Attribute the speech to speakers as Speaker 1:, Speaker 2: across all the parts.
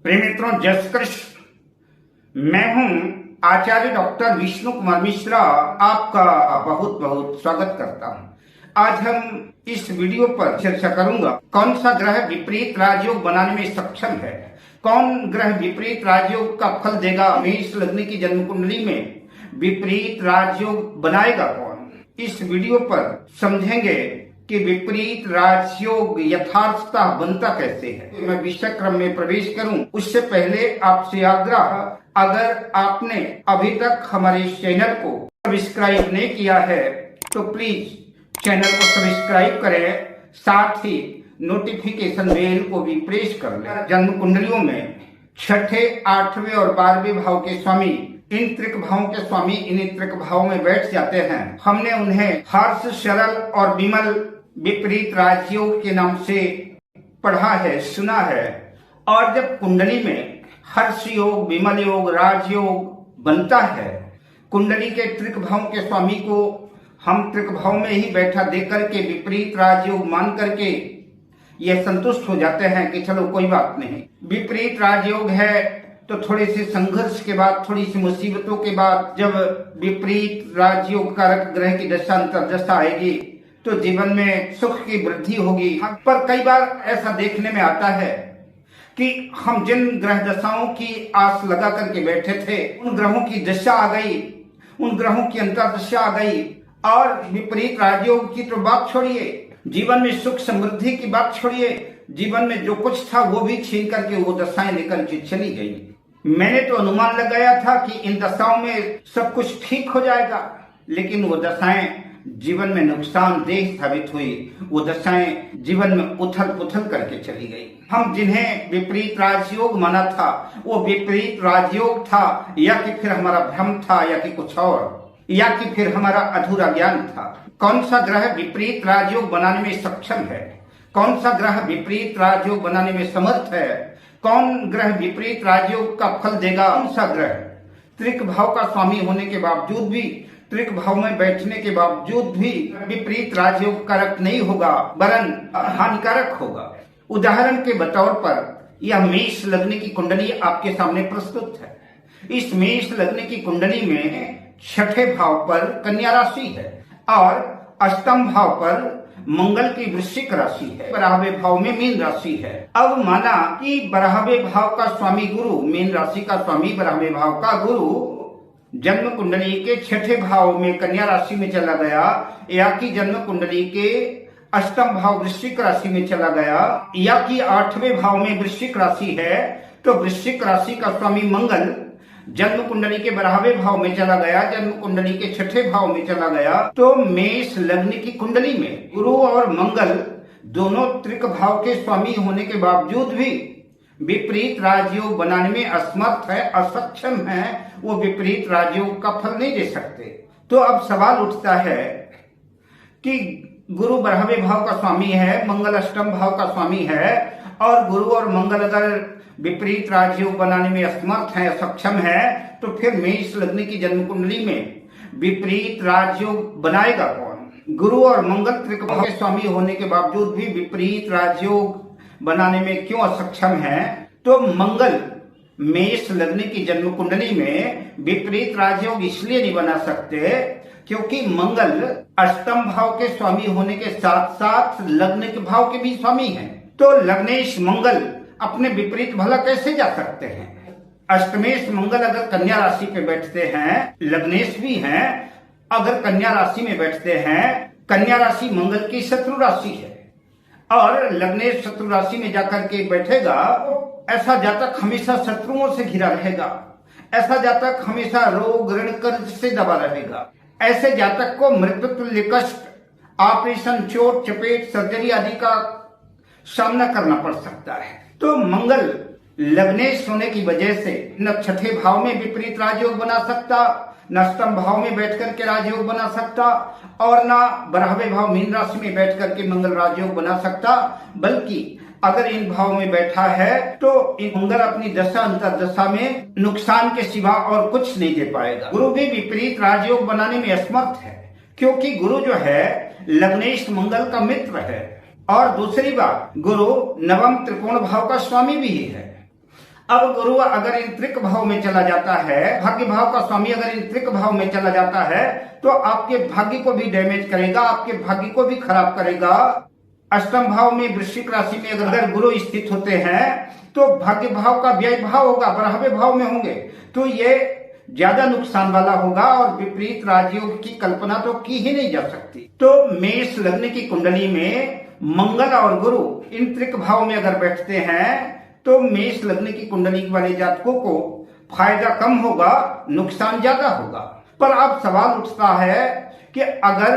Speaker 1: प्रिय मित्रों, जय श्री कृष्ण। मैं हूं आचार्य डॉक्टर विष्णु कुमार मिश्रा, आपका बहुत बहुत स्वागत करता हूं। आज हम इस वीडियो पर चर्चा करूंगा कौन सा ग्रह विपरीत राजयोग बनाने में सक्षम है, कौन ग्रह विपरीत राजयोग का फल देगा। मेष लग्न की जन्म कुंडली में विपरीत राजयोग बनाएगा कौन, इस वीडियो पर समझेंगे कि विपरीत राजयोग यथार्थता बनता कैसे है। मैं विषय क्रम में प्रवेश करूं उससे पहले आपसे आग्रह, अगर आपने अभी तक हमारे चैनल को सब्सक्राइब नहीं किया है तो प्लीज चैनल को सब्सक्राइब करें, साथ ही नोटिफिकेशन बेल को भी प्रेस कर लें। जन्म कुंडलियों में छठे, आठवें और 12वें भाव के स्वामी, इन त्रिक भावों के स्वामी इन त्रिक भावों में बैठ जाते हैं। हमने उन्हें हर्ष, सरल और विमल विपरीत राजयोग के नाम से पढ़ा है, सुना है। और जब कुंडली में हर्ष योग, विमल योग, राजयोग बनता है, कुंडली के त्रिक भावों के स्वामी को हम त्रिक भाव में ही बैठा देख करके विपरीत राजयोग मान करके ये संतुष्ट हो जाते हैं कि चलो कोई बात नहीं। विपरीत राजयोग है तो थोड़े से संघर्ष के बाद, थोड़ी सी मुसीबतों के बाद जब विपरीत राजयोग कारक ग्रह की दशा अंतर्दशा आएगी तो जीवन में सुख की वृद्धि होगी। पर कई बार ऐसा देखने में आता है कि हम जिन ग्रह दशाओं की आस लगा करके बैठे थे, उन ग्रहों की दशा आ गई, उन ग्रहों की अंतर्दशा आ गई और विपरीत राजयोग की तो बात छोड़िए, जीवन में सुख समृद्धि की बात छोड़िए, जीवन में जो कुछ था वो भी छीन करके वो दशाएं लेकर के चली गई। मैंने तो अनुमान लगाया था कि इन दशाओं में सब कुछ ठीक हो जाएगा, लेकिन वो दशाएं जीवन में नुकसानदेह साबित हुई। वो दशाएं जीवन में उथल पुथल करके चली गई। हम जिन्हें विपरीत राजयोग माना था वो विपरीत राजयोग था, या कि फिर हमारा भ्रम था, या कि कुछ और, या कि फिर हमारा अधूरा ज्ञान था। कौन सा ग्रह विपरीत राजयोग बनाने में सक्षम है, कौन सा ग्रह विपरीत राजयोग बनाने में समर्थ है, कौन ग्रह विपरीत राजयोग का फल देगा। कौन सा ग्रह त्रिक भाव का स्वामी होने के बावजूद भी, त्रिक भाव में बैठने के बावजूद भी विपरीत राजयोग कारक नहीं होगा, वरन हानिकारक होगा। उदाहरण के बतौर पर यह मेष लग्न की कुंडली आपके सामने प्रस्तुत है। इस मेष लग्न की कुंडली में छठे भाव पर कन्या राशि है और अष्टम भाव पर मंगल की वृश्चिक राशि है, 12वें भाव में मीन राशि है। अब माना कि 12वें भाव का स्वामी गुरु, मीन राशि का स्वामी 12वें भाव का गुरु जन्म कुंडली के छठे भाव में कन्या राशि में चला गया, या कि जन्म कुंडली के अष्टम भाव वृश्चिक राशि में चला गया, या कि 8वें भाव में वृश्चिक राशि है, तो वृश्चिक राशि का स्वामी मंगल जन्म कुंडली के 12वें भाव में चला गया, जन्म कुंडली के छठे भाव में चला गया, तो मेष लग्न की कुंडली में गुरु और मंगल दोनों त्रिक भाव के स्वामी होने के बावजूद भी विपरीत राजयोग बनाने में असमर्थ है, असक्षम है। वो विपरीत राजयोग का फल नहीं दे सकते। तो अब सवाल उठता है कि गुरु 12वें भाव का स्वामी है, मंगल अष्टम भाव का स्वामी है, और गुरु और मंगल अगर विपरीत राजयोग बनाने में असमर्थ है, सक्षम है, तो फिर मेष लग्न की जन्म कुंडली में विपरीत राजयोग बनाएगा कौन। गुरु और मंगल त्रिक भाव के स्वामी होने के बावजूद भी विपरीत राजयोग बनाने में क्यों असक्षम है, तो मंगल मेष लग्न की जन्म कुंडली में विपरीत राजयोग इसलिए नहीं बना सकते क्योंकि मंगल अष्टम भाव के स्वामी होने के साथ साथ लग्न के भाव के भी स्वामी हैं। तो लग्नेश मंगल अपने विपरीत भला कैसे जा सकते हैं। अष्टमेश मंगल अगर कन्या राशि पे बैठते हैं, लग्नेश भी हैं, अगर कन्या राशि में बैठते हैं, कन्या राशि मंगल की शत्रु राशि है और लग्नेश शत्रु राशि में जाकर के बैठेगा, ऐसा जातक हमेशा शत्रुओं से घिरा रहेगा, ऐसा जातक हमेशा रोग ऋण कर्ज से दबा रहेगा, ऐसे जातक को मृत्युतुल्य कष्ट, ऑपरेशन, चोट चपेट, सर्जरी आदि का सामना करना पड़ सकता है। तो मंगल लग्नेश होने की वजह से न छठे भाव में विपरीत राजयोग बना सकता, न अष्टम भाव में बैठ करके राजयोग बना सकता, और न 12वें भाव मीन राशि में बैठ करके मंगल राजयोग बना सकता, बल्कि अगर इन भाव में बैठा है तो मंगल अपनी दशा अंतर्दशा में नुकसान के सिवा और कुछ नहीं दे पाएगा। गुरु भी विपरीत राजयोग बनाने में असमर्थ है क्योंकि गुरु जो है लग्नेश मंगल का मित्र है, और दूसरी बात गुरु नवम त्रिकोण भाव का स्वामी भी है। अब गुरु अगर इन त्रिक भाव में चला जाता है, भाग्य भाव का स्वामी अगर इन त्रिक भाव में चला जाता है तो आपके भाग्य को भी डैमेज करेगा, आपके भाग्य को भी खराब करेगा। अष्टम भाव में वृश्चिक राशि में अगर गुरु स्थित होते हैं तो भाग्य भाव का व्यय भाव होगा, बढ़ावे भाव में होंगे, तो ये ज्यादा नुकसान वाला होगा और विपरीत राजयोग की कल्पना तो की ही नहीं जा सकती। तो मेष लग्न की कुंडली में मंगल और गुरु इन त्रिक भाव में अगर बैठते हैं तो मेष लग्न की कुंडली वाले जातकों को फायदा कम होगा, नुकसान ज्यादा होगा। पर अब सवाल उठता है कि अगर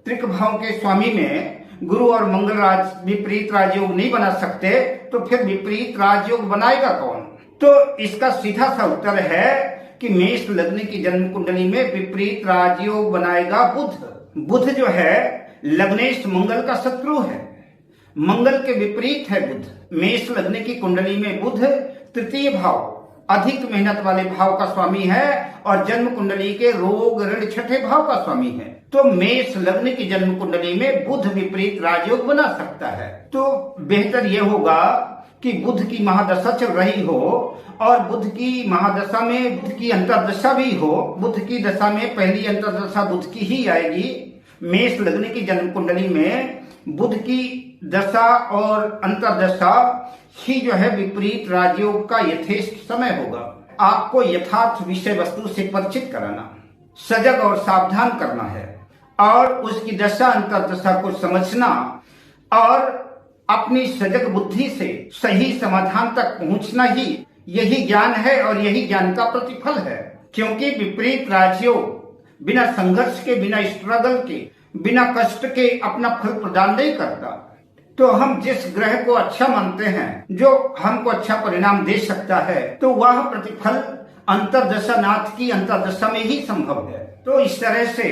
Speaker 1: त्रिक भाव के स्वामी में गुरु और मंगल विपरीत राजयोग नहीं बना सकते तो फिर विपरीत राजयोग बनाएगा कौन? तो इसका सीधा सा उत्तर है कि मेष लग्न की जन्म कुंडली में विपरीत राजयोग बनाएगा बुध। बुध जो है लग्नेश मंगल का शत्रु है, मंगल के विपरीत है बुध। मेष लग्न की कुंडली में बुध तृतीय भाव अधिक मेहनत वाले भाव का स्वामी है और जन्म कुंडली के रोग ऋण छठे भाव का स्वामी है। तो मेष लग्न की जन्म कुंडली में बुध विपरीत राजयोग बना सकता है। तो बेहतर यह होगा कि बुध की महादशा चल रही हो और बुध की महादशा में बुध की अंतर्दशा भी हो। बुध की दशा में पहली अंतर्दशा बुध की ही आएगी। मेष लग्न की जन्म कुंडली में बुध की दशा और अंतर्दशा ही जो है विपरीत राजयोग का यथेष्ट समय होगा। आपको यथार्थ विषय वस्तु से परिचित कराना, सजग और सावधान करना है और उसकी दशा अंतर्दशा को समझना और अपनी सजग बुद्धि से सही समाधान तक पहुंचना ही यही ज्ञान है और यही ज्ञान का प्रतिफल है। क्योंकि विपरीत राजयोग बिना संघर्ष के, बिना स्ट्रगल के, बिना कष्ट के अपना फल प्रदान नहीं करता। तो हम जिस ग्रह को अच्छा मानते हैं, जो हमको अच्छा परिणाम दे सकता है, तो वह प्रतिफल अंतर्दशा नाथ की अंतर्दशा में ही संभव है। तो इस तरह से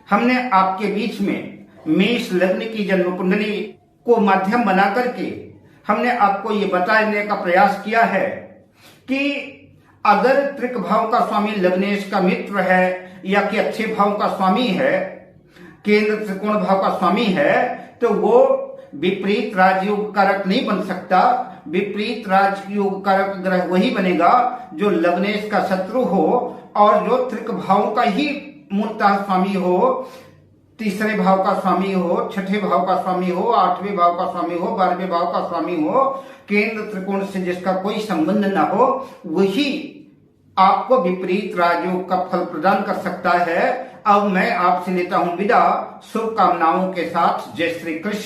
Speaker 1: हमने आपके बीच में मेष लग्न की जन्म कुंडली को माध्यम बना करके हमने आपको ये बताने का प्रयास किया है कि अगर त्रिक भाव का स्वामी लग्नेश का मित्र है या कि अच्छे भाव का स्वामी है, केंद्र त्रिकोण भाव का स्वामी है, तो वो विपरीत राजयोग कारक नहीं बन सकता। विपरीत राजयोग कारक ग्रह वही बनेगा जो लग्नेश का शत्रु हो और जो त्रिक भाव का ही मूलतः स्वामी हो, तीसरे भाव का स्वामी हो, छठे भाव का स्वामी हो, आठवें भाव का स्वामी हो, 12वें भाव का स्वामी हो, केंद्र त्रिकोण से जिसका कोई संबंध न हो, वही आपको विपरीत राजयोग का फल प्रदान कर सकता है। अब मैं आपसे लेता हूं विदा शुभकामनाओं के साथ। जय श्री कृष्ण।